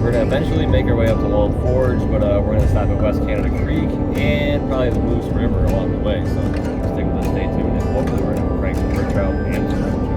We're gonna eventually make our way up to Long Forge, but we're gonna stop at West Canada Creek and probably the Moose River along the way. So stick with us, stay tuned, and hopefully we're gonna crank some brook trout and some brook trout.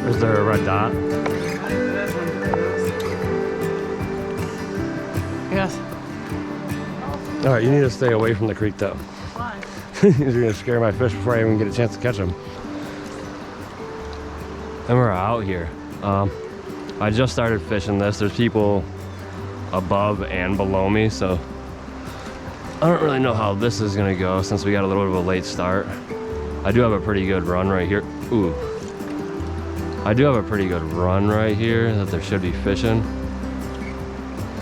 Is there a red dot? Yes. All right, you need to stay away from the creek though. Why? You're gonna scare my fish before I even get a chance to catch them. And we're out here. I just started fishing this. There's people above and below me, so I don't really know how this is gonna go since we got a little bit of a late start. I do have a pretty good run right here. Ooh. I do have a pretty good run right here that there should be fishing.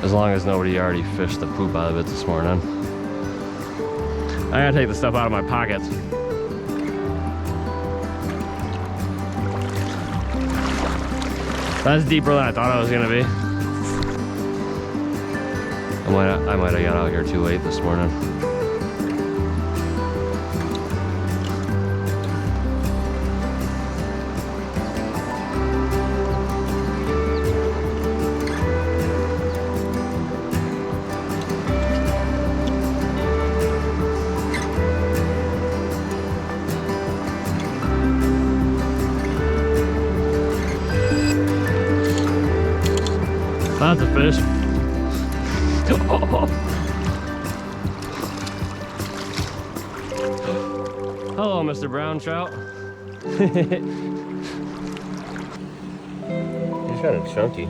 As long as nobody already fished the poop out of it this morning. I gotta take the stuff out of my pockets. That's deeper than I thought it was gonna be. I might have got out here too late this morning. That's a fish. Hello, Mr. Brown Trout. He's kind of chunky.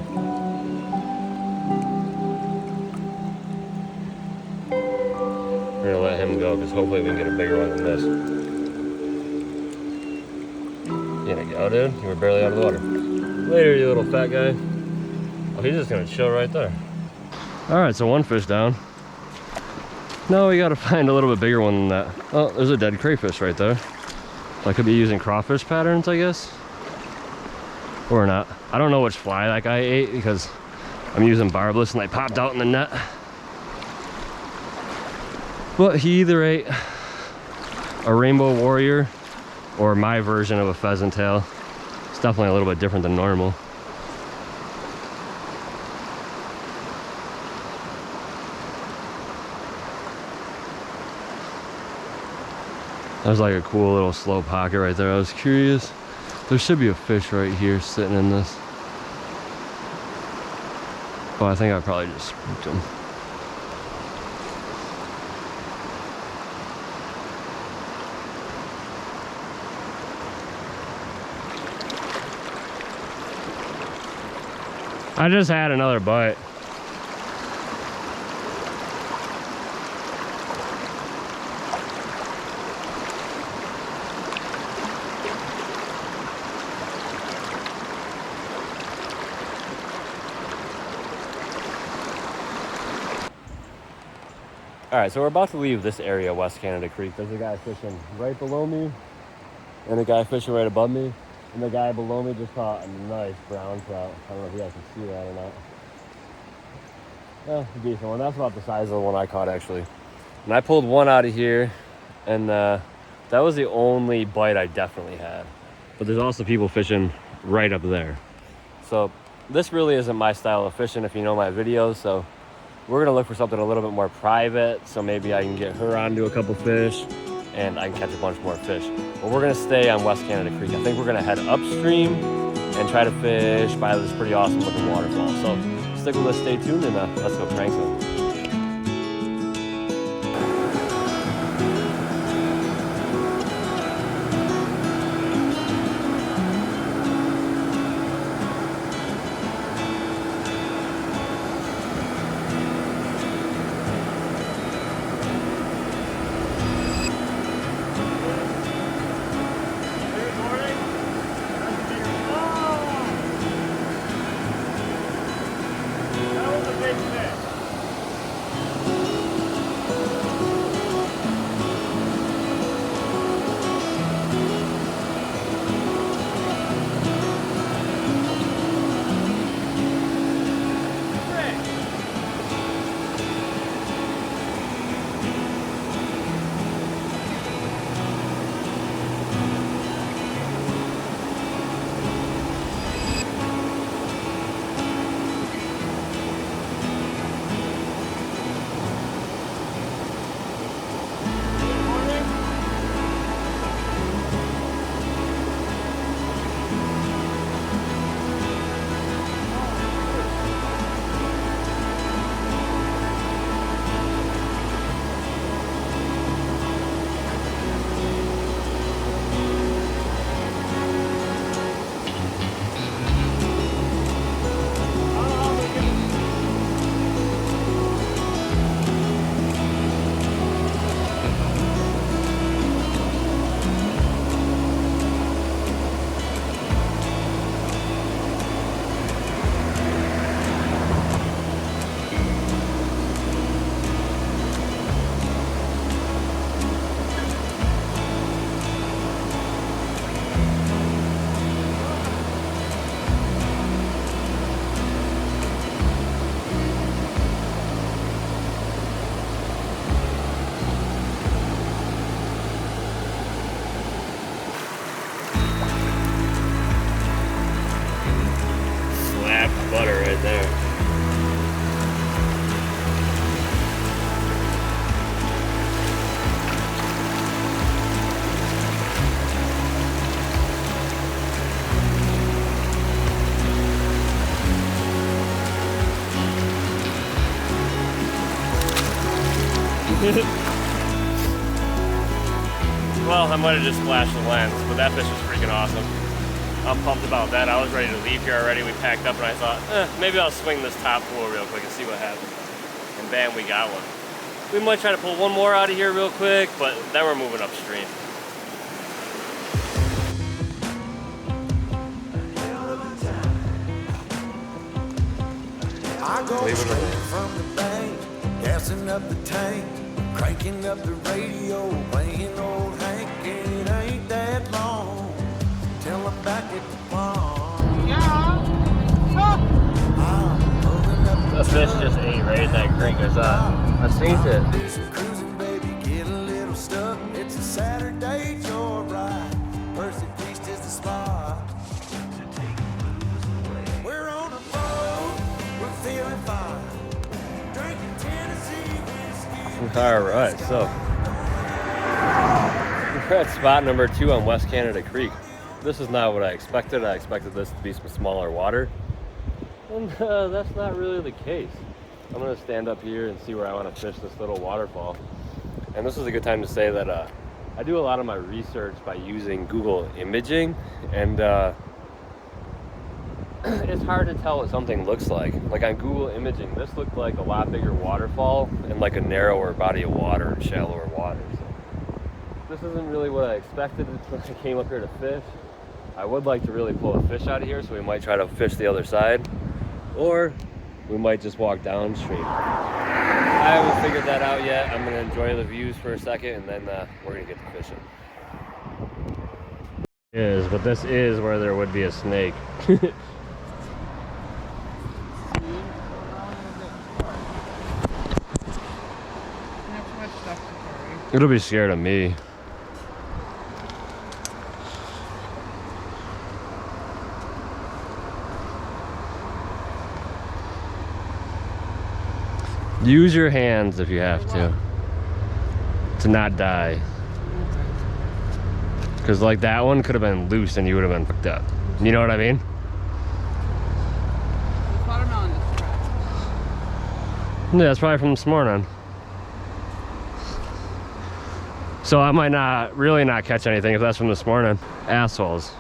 We're gonna let him go because hopefully we can get a bigger one than this. You gonna go, dude? You were barely out of the water. Later, you little fat guy. Oh, he's just gonna chill right there. All right, so one fish down. No, we gotta find a little bit bigger one than that. Oh, there's a dead crayfish right there. So I could be using crawfish patterns, I guess. Or not. I don't know which fly that guy ate because I'm using barbless and they popped out in the net. But he either ate a rainbow warrior or my version of a pheasant tail. It's definitely a little bit different than normal. There's like a cool little slow pocket right there. I was curious. There should be a fish right here sitting in this. Oh, I think I probably just spooked him. I just had another bite. All right, so we're about to leave this area, West Canada Creek. There's a guy fishing right below me and a guy fishing right above me. And the guy below me just caught a nice brown trout. I don't know if you guys can see that or not. Yeah, a decent one. That's about the size of the one I caught, actually. And I pulled one out of here, and that was the only bite I definitely had. But there's also people fishing right up there. So this really isn't my style of fishing if you know my videos. So we're gonna look for something a little bit more private. So maybe I can get her onto a couple fish and I can catch a bunch more fish. But we're gonna stay on West Canada Creek. I think we're gonna head upstream and try to fish by this pretty awesome looking waterfall. So stick with us, stay tuned, and let's go crank some. Well, I might have just splashed the lens, but that fish was freaking awesome. I'm pumped about that. I was ready to leave here already. We packed up and I thought, maybe I'll swing this top pool real quick and see what happens. And bam, we got one. We might try to pull one more out of here real quick, but then we're moving upstream. I go straight from the bank, gassing up the tank, cranking up the radio, playing old Hank. It ain't that long till I'm back at the pond. Yeah. I'm pulling up The fish just ate right in that creek. I seen it. do some cruising, baby, get a little stuck. It's a Saturday joyride. Mercy Beach is the spot. We're on a boat, we're feeling fine. Drinking Tennessee whiskey. All right, so we're at spot number 2 on West Canada Creek. This is not what I expected. I expected this to be some smaller water, and that's not really the case. I'm gonna stand up here and see where I want to fish this little waterfall. And this is a good time to say that I do a lot of my research by using Google imaging, and it's hard to tell what something looks like. Like on Google imaging, this looked like a lot bigger waterfall and like a narrower body of water and shallower water. So this isn't really what I expected when I came up here to fish. I would like to really pull a fish out of here, so we might try to fish the other side, or we might just walk downstream. I haven't figured that out yet. I'm gonna enjoy the views for a second, and then we're gonna get to fishing. But this is where there would be a snake. It'll be scared of me. Use your hands if you have to not die. Because like that one could have been loose and you would have been fucked up. You know what I mean? Watermelon is trash. Yeah, that's probably from this morning. So I might not really not catch anything if that's from this morning. Assholes.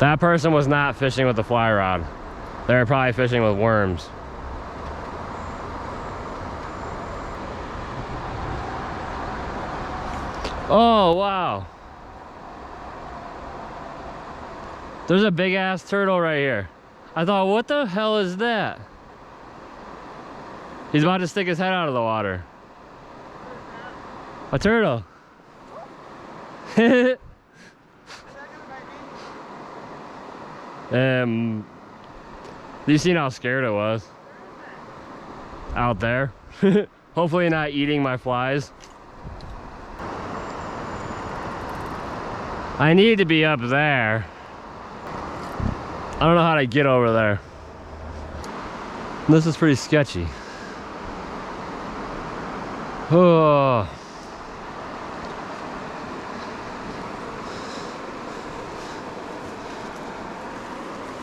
That person was not fishing with the fly rod. They were probably fishing with worms. Oh, wow. There's a big ass turtle right here. I thought, what the hell is that? He's about to stick his head out of the water. A turtle. You seen how scared it was? Out there. Hopefully not eating my flies. I need to be up there. I don't know how to get over there. This is pretty sketchy. Oh.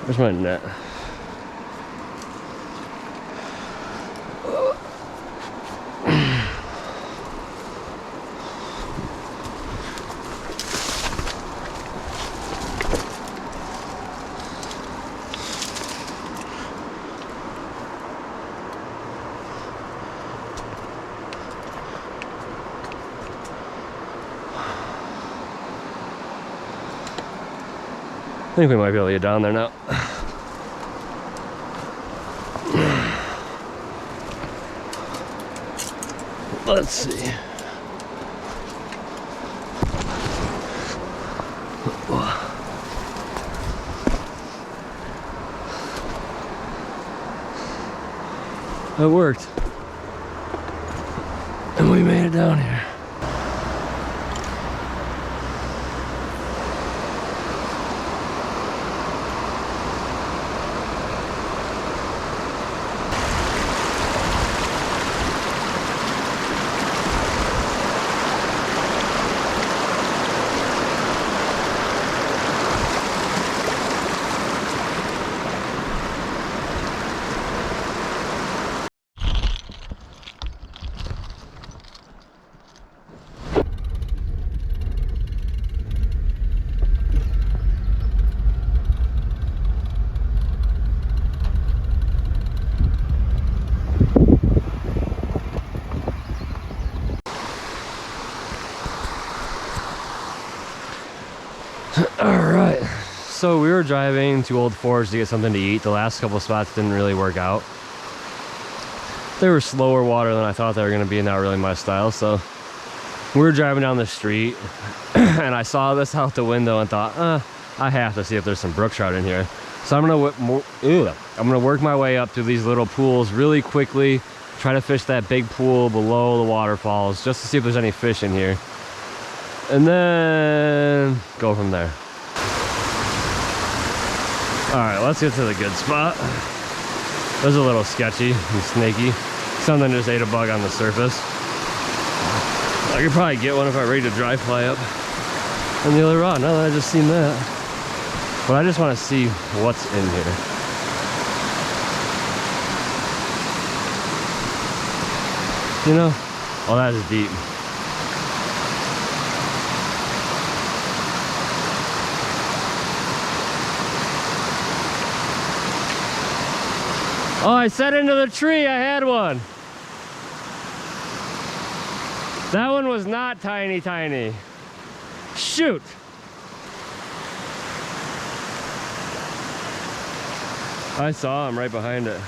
Where's my net? I think we might be able to get down there now. Let's see. It worked. And we made it down here. So we were driving to Old Forge to get something to eat. The last couple spots didn't really work out. They were slower water than I thought they were going to be, not really my style. So we were driving down the street and I saw this out the window and thought, I have to see if there's some brook trout in here. So I'm gonna work my way up to these little pools really quickly, try to fish that big pool below the waterfalls just to see if there's any fish in here, and then go from there. All right, let's get to the good spot. It was a little sketchy and snaky. Something just ate a bug on the surface. I could probably get one if I rigged a dry fly up on the other rod, now that I just seen that. But I just want to see what's in here. You know? Oh, that is deep. Oh, I set into the tree. I had one. That one was not tiny, tiny. Shoot. I saw him right behind it.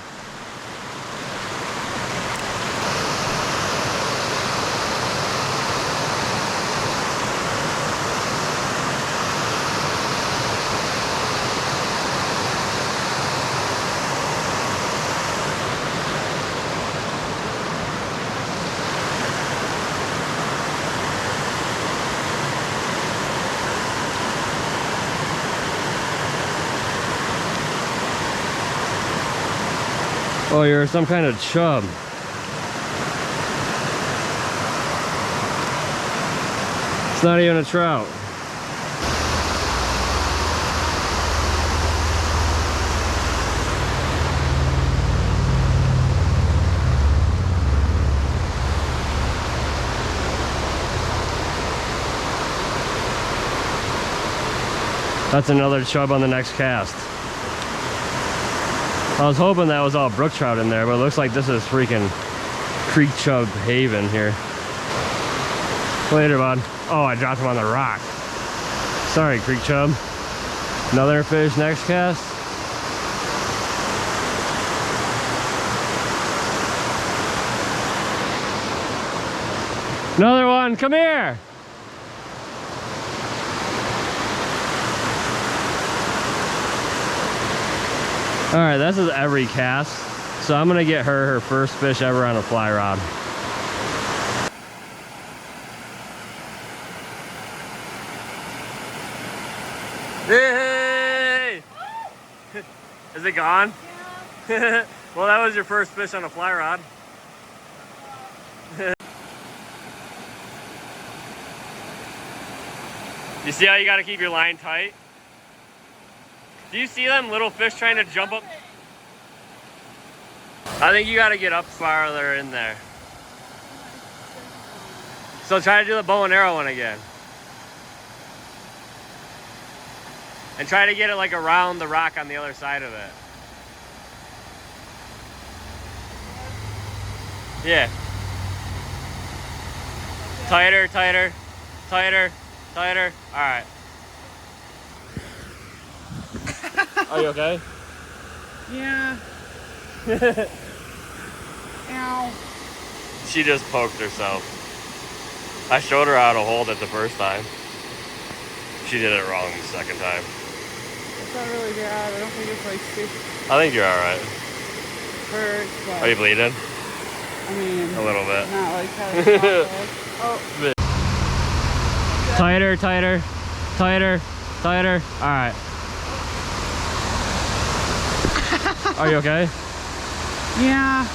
Oh, you're some kind of chub. It's not even a trout. That's another chub on the next cast. I was hoping that was all brook trout in there, but it looks like this is freaking creek chub haven here. Later, bud. Oh, I dropped him on the rock. Sorry, creek chub. Another fish next cast. Another one, come here. All right, this is every cast. So I'm gonna get her first fish ever on a fly rod. Hey! Is it gone? Yeah. Well, that was your first fish on a fly rod. You see how you gotta keep your line tight? Do you see them little fish trying to jump up? I think you gotta get up farther in there. So try to do the bow and arrow one again. And try to get it like around the rock on the other side of it. Yeah. Tighter, tighter, tighter, tighter. All right. Are you okay? Yeah. Ow. She just poked herself. I showed her how to hold it the first time. She did it wrong the second time. It's not really bad. I don't think it's like super. I think you're alright. Hurts, but Are you bleeding? I mean, A little bit. not like how it's oh. Tighter, tighter, tighter, tighter. Alright. Are you okay? Yeah.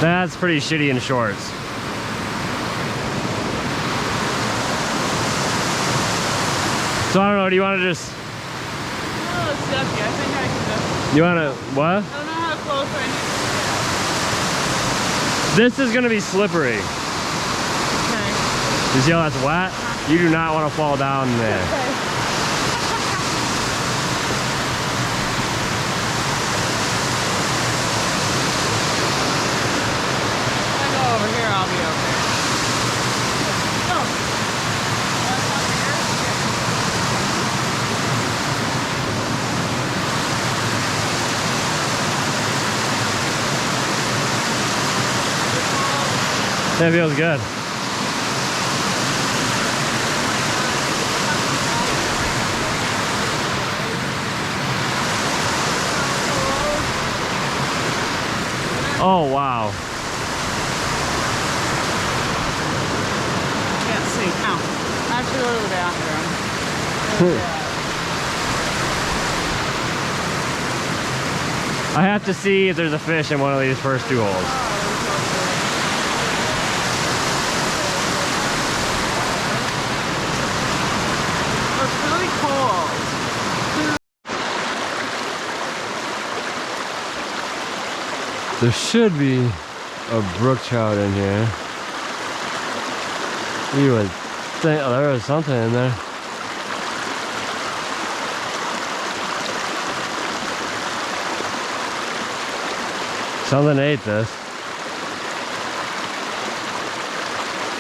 That's pretty shitty in shorts. So I don't know, do you want to just... Oh, it's yucky. I think I can just... You want to... What? I don't know how close I need This is going to be slippery. to get. Okay. You see how that's wet? You do not want to fall down there. Okay. That feels good. Oh, wow. Can't see. Ow. I have to go to the bathroom. I have to see if there's a fish in one of these first 2 holes. It's really cold. There should be a brook trout in here. You would think, oh, there was something in there. Something ate this.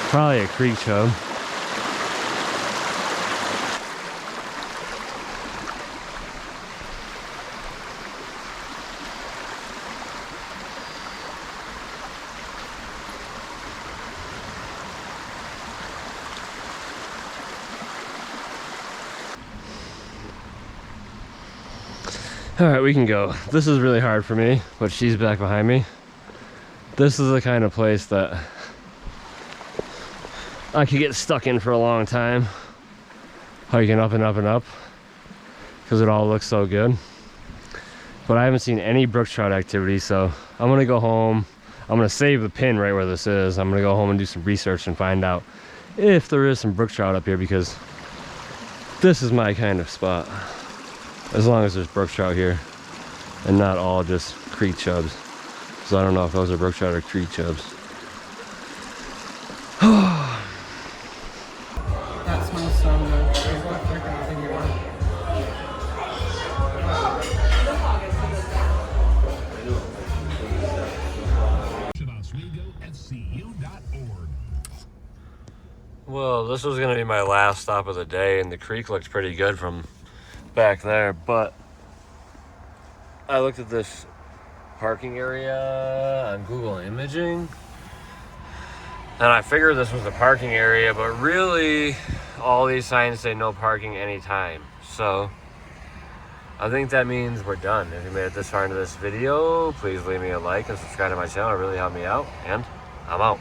Probably a creek chub. All right, we can go. This is really hard for me, but she's back behind me. This is the kind of place that I could get stuck in for a long time, hiking up and up and up, because it all looks so good. But I haven't seen any brook trout activity, so I'm gonna go home. I'm gonna save the pin right where this is. I'm gonna go home and do some research and find out if there is some brook trout up here, because this is my kind of spot. As long as there's brook trout here and not all just creek chubs. So I don't know if those are brook trout or creek chubs. That smells so good. Well, this was gonna be my last stop of the day, and the creek looks pretty good from back there, but I looked at this parking area on Google Imaging and I figured this was the parking area, but really all these signs say no parking anytime. So I think that means we're done. If you made it this far into this video, please leave me a like and subscribe to my channel. It really helped me out, and I'm out.